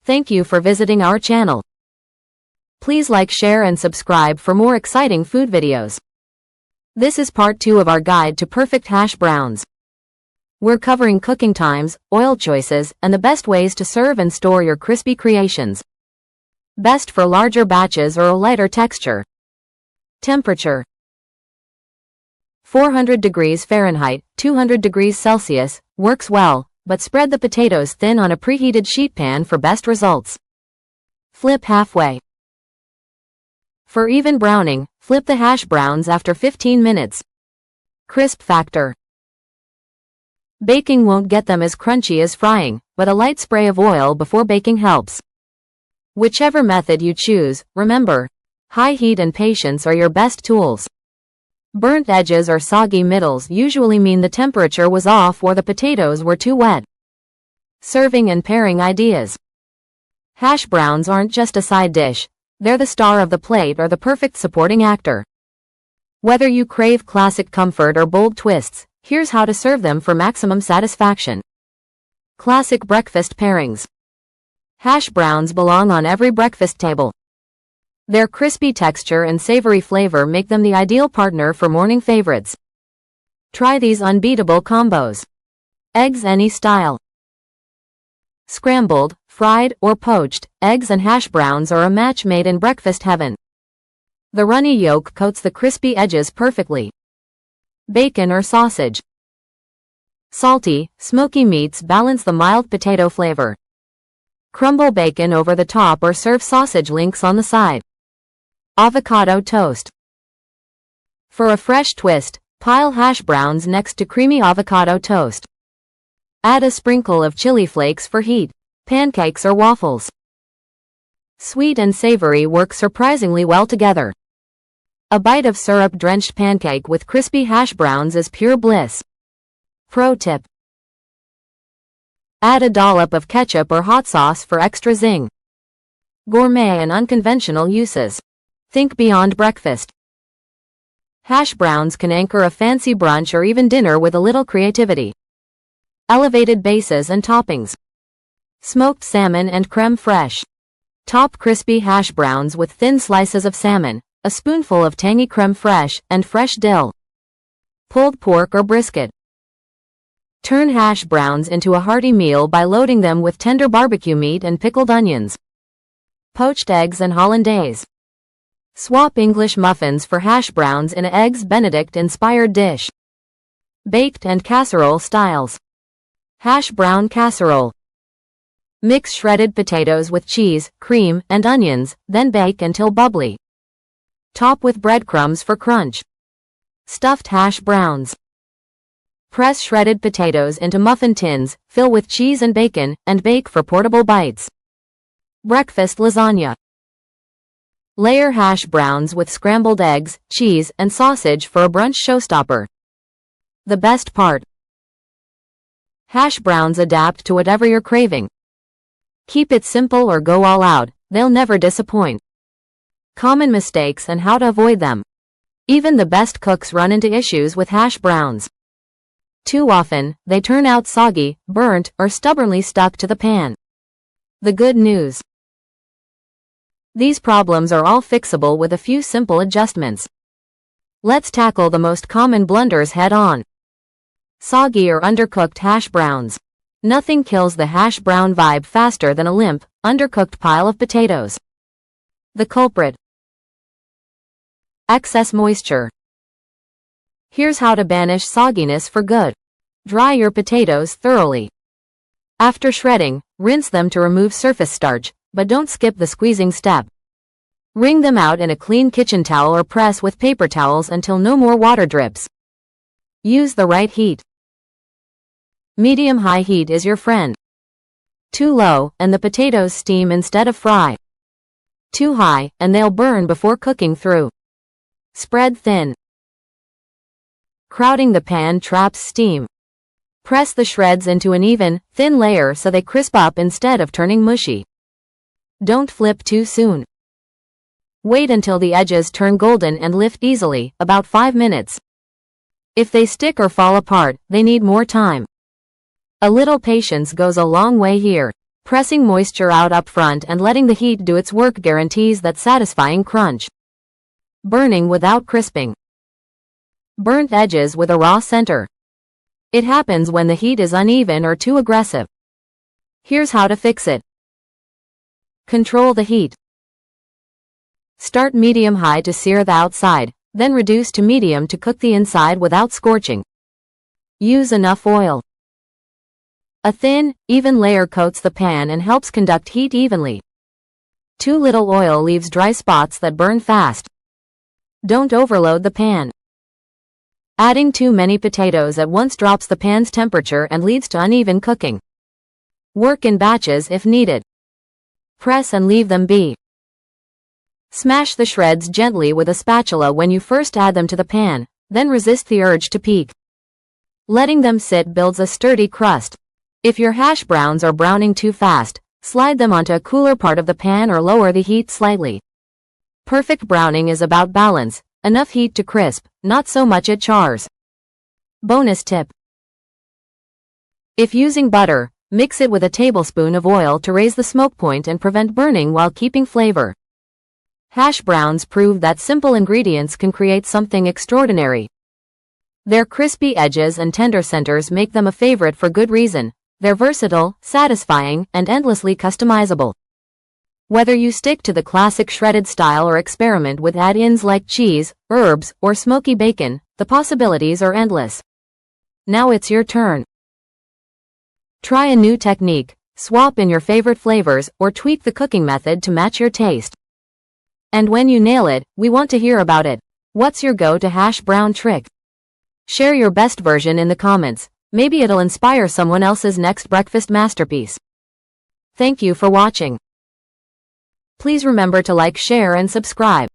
Thank you for visiting our channel. Please like, share and subscribe for more exciting food videos. This is part 2 of our guide to perfect hash browns. We're covering cooking times, oil choices, and the best ways to serve and store your crispy creations. Best for larger batches or a lighter texture. Temperature: 400 degrees Fahrenheit, 200 degrees Celsius, works well, but spread the potatoes thin on a preheated sheet pan for best results. Flip halfway. For even browning, flip the hash browns after 15 minutes. Crisp factor: baking won't get them as crunchy as frying, but a light spray of oil before baking helps. Whichever method you choose, remember, high heat and patience are your best tools. Burnt edges or soggy middles usually mean the temperature was off or the potatoes were too wet. Serving and pairing ideas. Hash browns aren't just a side dish, they're the star of the plate or the perfect supporting actor. Whether you crave classic comfort or bold twists, here's how to serve them for maximum satisfaction. Classic breakfast pairings. Hash browns belong on every breakfast table. Their crispy texture and savory flavor make them the ideal partner for morning favorites. Try these unbeatable combos. Eggs any style. Scrambled, fried, or poached, eggs and hash browns are a match made in breakfast heaven. The runny yolk coats the crispy edges perfectly. Bacon or sausage. Salty, smoky meats balance the mild potato flavor. Crumble bacon over the top or serve sausage links on the side. Avocado toast. For a fresh twist, pile hash browns next to creamy avocado toast. Add a sprinkle of chili flakes for heat. Pancakes or waffles. Sweet and savory work surprisingly well together. A bite of syrup-drenched pancake with crispy hash browns is pure bliss. Pro tip: add a dollop of ketchup or hot sauce for extra zing. Gourmet and unconventional uses. Think beyond breakfast. Hash browns can anchor a fancy brunch or even dinner with a little creativity. Elevated bases and toppings. Smoked salmon and creme fraiche. Top crispy hash browns with thin slices of salmon, a spoonful of tangy creme fraiche, and fresh dill. Pulled pork or brisket. Turn hash browns into a hearty meal by loading them with tender barbecue meat and pickled onions. Poached eggs and hollandaise. Swap English muffins for hash browns in an Eggs Benedict-inspired dish. Baked and casserole styles. Hash brown casserole. Mix shredded potatoes with cheese, cream, and onions, then bake until bubbly. Top with breadcrumbs for crunch. Stuffed hash browns. Press shredded potatoes into muffin tins, fill with cheese and bacon, and bake for portable bites. Breakfast lasagna. Layer hash browns with scrambled eggs, cheese, and sausage for a brunch showstopper. The best part: hash browns adapt to whatever you're craving. Keep it simple or go all out, they'll never disappoint. Common mistakes and how to avoid them. Even the best cooks run into issues with hash browns. Too often, they turn out soggy, burnt, or stubbornly stuck to the pan. The good news: these problems are all fixable with a few simple adjustments. Let's tackle the most common blunders head-on. Soggy or undercooked hash browns. Nothing kills the hash brown vibe faster than a limp, undercooked pile of potatoes. The culprit: excess moisture. Here's how to banish sogginess for good. Dry your potatoes thoroughly. After shredding, rinse them to remove surface starch, but don't skip the squeezing step. Wring them out in a clean kitchen towel or press with paper towels until no more water drips. Use the right heat. Medium-high heat is your friend. Too low, and the potatoes steam instead of fry. Too high, and they'll burn before cooking through. Spread thin. Crowding the pan traps steam. Press the shreds into an even, thin layer so they crisp up instead of turning mushy. Don't flip too soon. Wait until the edges turn golden and lift easily, about 5 minutes. If they stick or fall apart, they need more time. A little patience goes a long way here. Pressing moisture out up front and letting the heat do its work guarantees that satisfying crunch. Burning without crisping. Burnt edges with a raw center. It happens when the heat is uneven or too aggressive. Here's how to fix it. Control the heat. Start medium-high to sear the outside, then reduce to medium to cook the inside without scorching. Use enough oil. A thin, even layer coats the pan and helps conduct heat evenly. Too little oil leaves dry spots that burn fast. Don't overload the pan. Adding too many potatoes at once drops the pan's temperature and leads to uneven cooking. Work in batches if needed. Press and leave them be. Smash the shreds gently with a spatula when you first add them to the pan, then resist the urge to peek. Letting them sit builds a sturdy crust. If your hash browns are browning too fast, slide them onto a cooler part of the pan or lower the heat slightly. Perfect browning is about balance, enough heat to crisp, not so much it chars. Bonus tip. If using butter, mix it with a tablespoon of oil to raise the smoke point and prevent burning while keeping flavor. Hash browns prove that simple ingredients can create something extraordinary. Their crispy edges and tender centers make them a favorite for good reason. They're versatile, satisfying, and endlessly customizable. Whether you stick to the classic shredded style or experiment with add-ins like cheese, herbs, or smoky bacon, the possibilities are endless. Now it's your turn. Try a new technique, swap in your favorite flavors, or tweak the cooking method to match your taste. And when you nail it, we want to hear about it. What's your go-to hash brown trick? Share your best version in the comments. Maybe it'll inspire someone else's next breakfast masterpiece. Thank you for watching. Please remember to like, share, and subscribe.